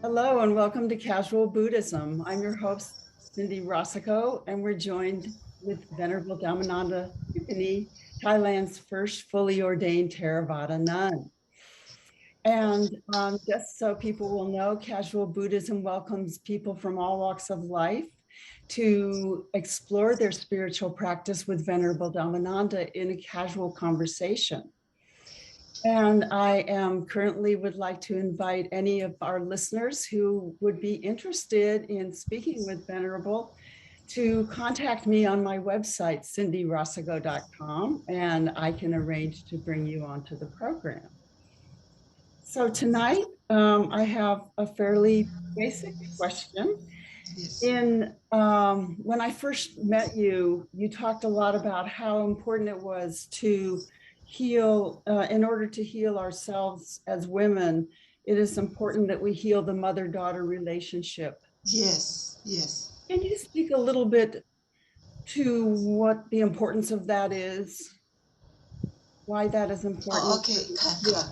Hello and welcome to Casual Buddhism. I'm your host, Cindy Rasicot, and we're joined with Venerable Dhammananda Thupani, Thailand's first fully ordained Theravada nun. And just so people will know, Casual Buddhism welcomes people from all walks of life to explore their spiritual practice with Venerable Dhammananda in a casual conversation. And I am currently would like to invite any of our listeners who would be interested in speaking with Venerable to contact me on my website, cindyrossigo.com, and I can arrange to bring you onto the program. So tonight, I have a fairly basic question. Yes. When I first met you, you talked a lot about how important it was to heal. In order to heal ourselves as women, it is important that we heal the mother-daughter relationship. Yes. Yes. Can you speak a little bit to what the importance of that is? Why that is Oh, important? okay. Yeah.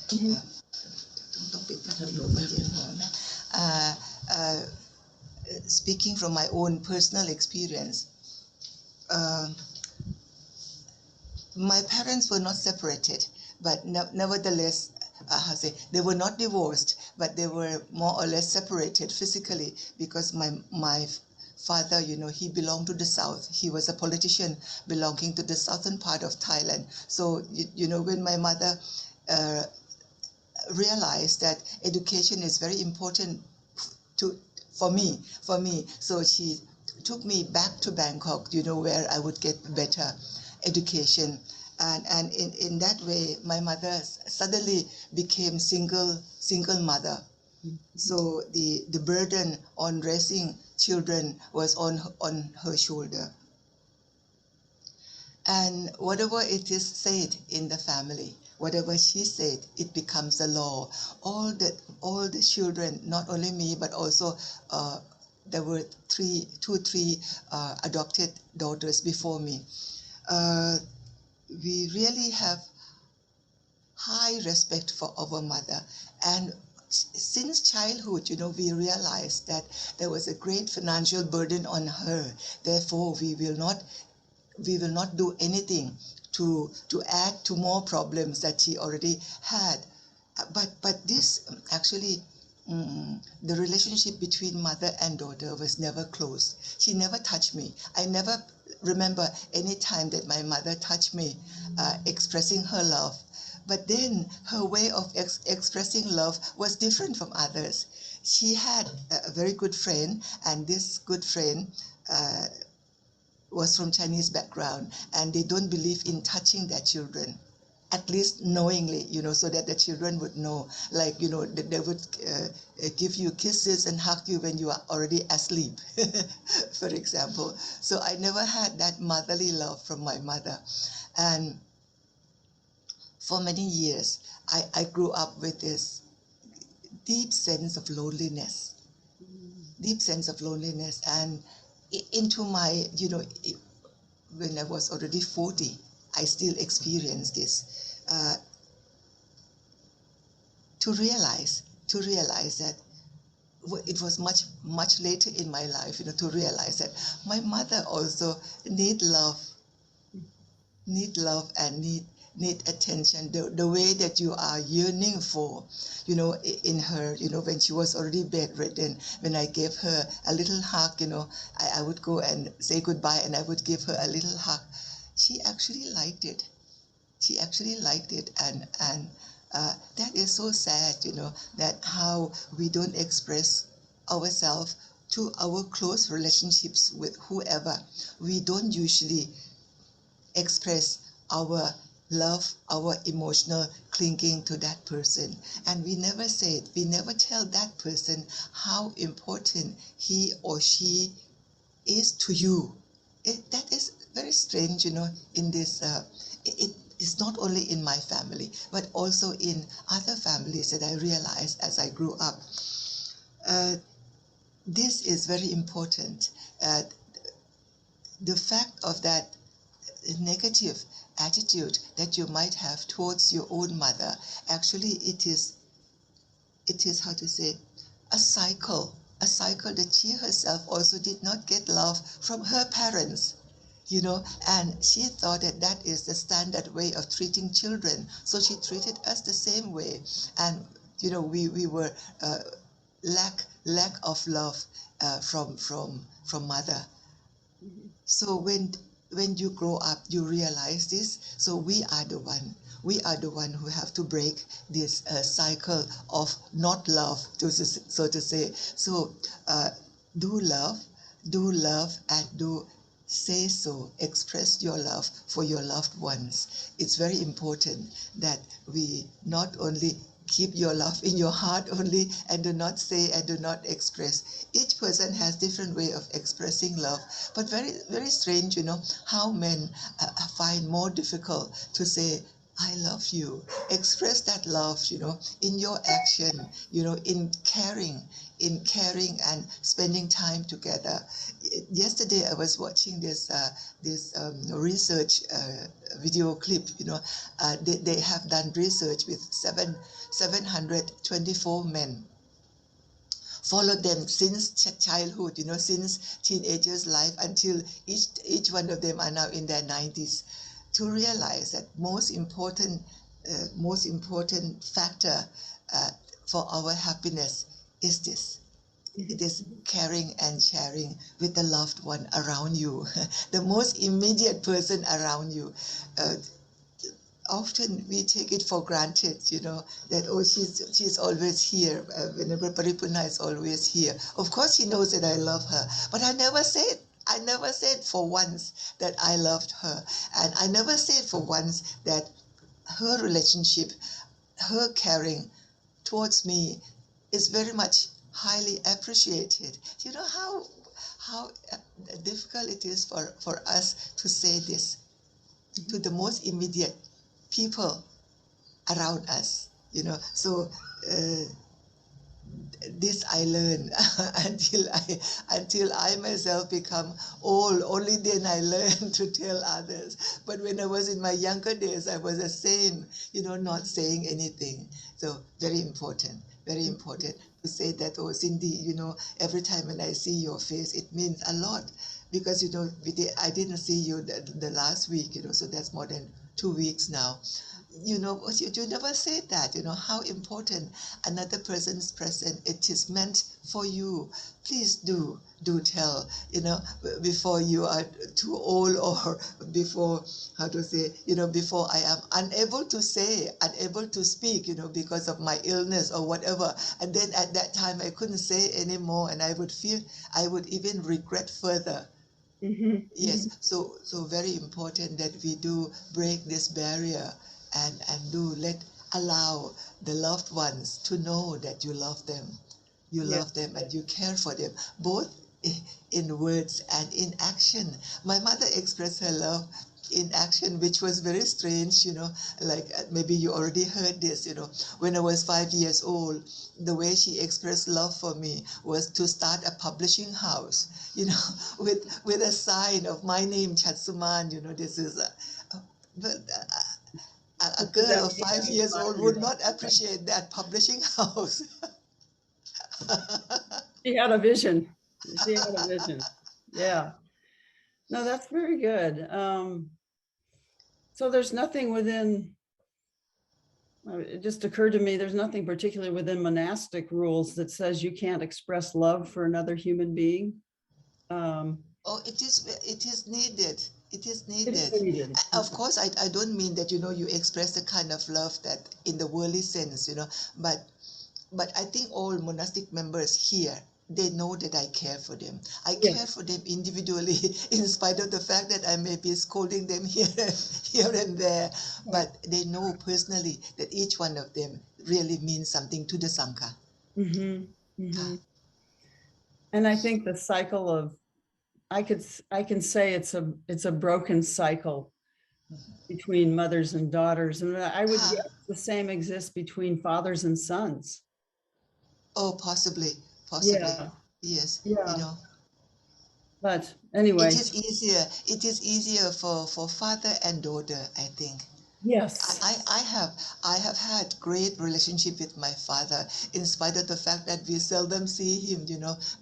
Mhm. Uh, uh, Speaking from my own personal experience, uh, my parents were not separated, but nevertheless, how say, they were not divorced, but they were more or less separated physically because my father, he belonged to the south. He was a politician belonging to the southern part of Thailand. So, when my mother uh, realized that education is very important to for me, so she took me back to Bangkok, where I would get better education, and in that way my mother suddenly became single mother. So the burden on raising children was on her shoulder, and whatever it is said in the family, whatever she said, it becomes a law. All the children, not only me, but also there were three adopted daughters before me. Uh, we really have high respect for our mother, and since childhood, we realized that there was a great financial burden on her. Therefore, we will not do anything to add to more problems that she already had. But this actually, the relationship between mother and daughter was never close. She never touched me. I never remember any time that my mother touched me, expressing her love. But then her way of expressing love was different from others. She had a very good friend, and this good friend uh, was from Chinese background, and they don't believe in touching their children, at least knowingly, so that the children would know, like, that they would give you kisses and hug you when you are already asleep, for example. So I never had that motherly love from my mother. And for many years, I grew up with this deep sense of loneliness, deep sense of loneliness. And into my, when I was already 40, I still experienced this. To realize that it was much later in my life, to realize that my mother also need love, and need attention, the way that you are yearning for, in her, when she was already bedridden. When I gave her a little hug, I would go and say goodbye, and I would give her a little hug. She actually liked it. And that is so sad, that how we don't express ourselves to our close relationships with whoever. We don't usually express our love, our emotional clinging to that person. And we never tell that person how important he or she is to you. That is very strange, in this, it is not only in my family, but also in other families that I realized as I grew up. Uh, this is very important. Uh, the fact of that negative attitude that you might have towards your own mother, actually it is how to say, a cycle, that she herself also did not get love from her parents, and she thought that that is the standard way of treating children. So she treated us the same way, and we were lack of love from mother. So when you grow up, you realize this. So we are the one who have to break this cycle of not love, so to say. So do love, and do say so. Express your love for your loved ones. It's very important that we not only keep your love in your heart only and do not say and do not express. Each person has different way of expressing love, but very, very strange, how men find more difficult to say, I love you. Express that love, in your action, in caring and spending time together. Yesterday, I was watching this research video clip. They have done research with 724 men, followed them since childhood, since teenagers' life until each one of them are now in their 90s, to realize that most important factor for our happiness is this. It is caring and sharing with the loved one around you, the most immediate person around you. Often we take it for granted, that, oh, she's always here. Venerable Paripurna is always here. Of course, she knows that I love her, but I never said for once that I loved her. And I never said for once that her relationship, her caring towards me is very much highly appreciated. You know how difficult it is for us to say this to the most immediate people around us, So this I learned until I myself become old. Only then I learned to tell others. But when I was in my younger days, I was the same, not saying anything. So very important to say that, oh, Cindy, every time when I see your face, it means a lot. Because, I didn't see you the last week, so that's more than 2 weeks now. You never said that, how important another person's presence. It is meant for you. Please do tell, before you are too old, or before, before I am unable to speak, because of my illness or whatever. And then at that time I couldn't say anymore, and I would even regret further. Yes, so very important that we do break this barrier and allow the loved ones to know that you love them. You love them and you care for them, both in words and in action. My mother expressed her love in action, which was very strange, like maybe you already heard this, when I was 5 years old, the way she expressed love for me was to start a publishing house, with a sign of my name, Chatsuman, this is a girl of 5 years old would not appreciate that publishing house. She had a vision. Yeah. No, that's very good. So there's nothing within, it just occurred to me, there's nothing particularly within monastic rules that says you can't express love for another human being. Oh, it is needed. It is needed. It's needed. Of course, I don't mean that, you express the kind of love that in the worldly sense, but I think all monastic members here, they know that I care for them. I care for them individually, in spite of the fact that I may be scolding them here and there. But they know personally that each one of them really means something to the Sangha. And I think the cycle of, I can say it's a broken cycle between mothers and daughters, and I would guess the same exists between fathers and sons. Oh, possibly. Yes. But anyway, it is easier for father and daughter, I think. Yes. I have had great relationship with my father, in spite of the fact that we seldom see him,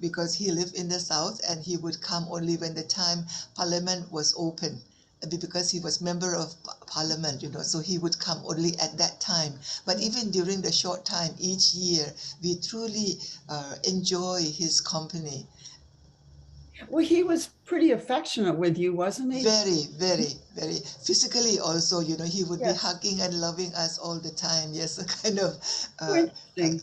because he lived in the south and he would come only when the time Parliament was open, because he was member of Parliament, so he would come only at that time. But even during the short time each year, we truly enjoy his company. Well, he was pretty affectionate with you, wasn't he? Very, very, very physically also, he would be Yes. hugging and loving us all the time. Yes, a kind of Oh, uh, uh, interesting.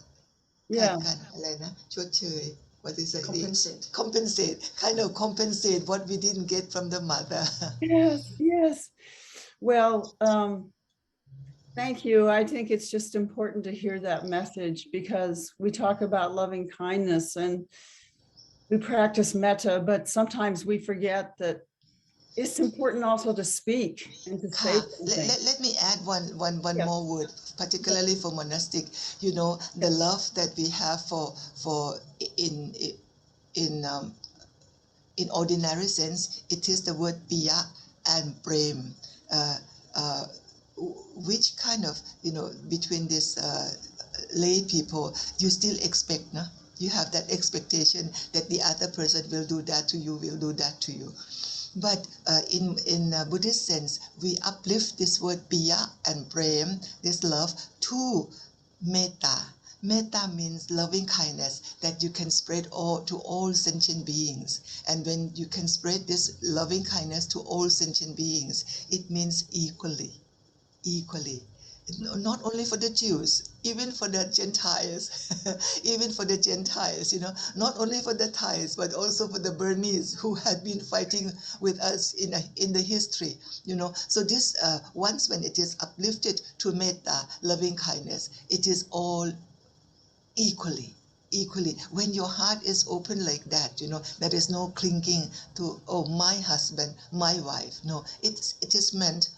Yeah. อะไรนะชดเชย what is it Compensate. kind of compensate what we didn't get from the mother. Yes. Yes. Well, thank you. I think it's just important to hear that message because we talk about loving kindness and we practice metta, but sometimes we forget that it's important also to speak and to say ค่ะ something. let me add one Yes. more word, particularly for monastic. The love that we have for in in in ordinary sense, it is the word piya and prem, uh, uh, which kind of, between these lay people, you still expect, no? You have that expectation that the other person will do that to you, will do that to you. But in Buddhist sense, we uplift this word piya and prem, this love, to metta. Metta means loving kindness that you can spread to all sentient beings. And when you can spread this loving kindness to all sentient beings, it means equally. Not only for the Jews, even for the Gentiles, even for the Gentiles, not only for the Thais, but also for the Burmese who had been fighting with us in the history, So this, once when it is uplifted to metta, loving kindness, it is all equally. When your heart is open like that, there is no clinging to, oh, my husband, my wife. No, it is meant,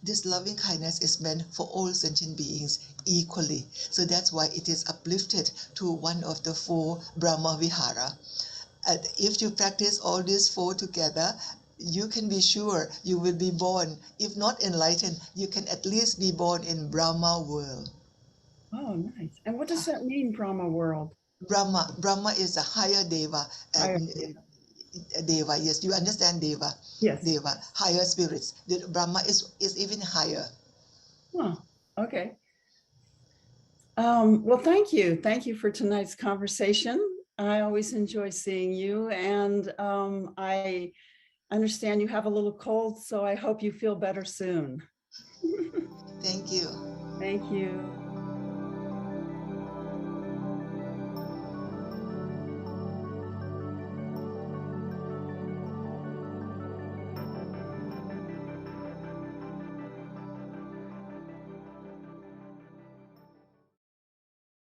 this loving kindness is meant for all sentient beings equally. So that's why it is uplifted to one of the 4 Brahma Vihara. And if you practice all these 4 together, you can be sure you will be born, if not enlightened, you can at least be born in Brahma world. Oh, nice. And what does that mean, Brahma world? Brahma is a higher deva. Deva, yes, you understand Deva. Yes. Deva, higher spirits. The Brahma is even higher. Huh. Okay. Well, thank you. Thank you for tonight's conversation. I always enjoy seeing you, and I understand you have a little cold, so I hope you feel better soon. Thank you. Thank you.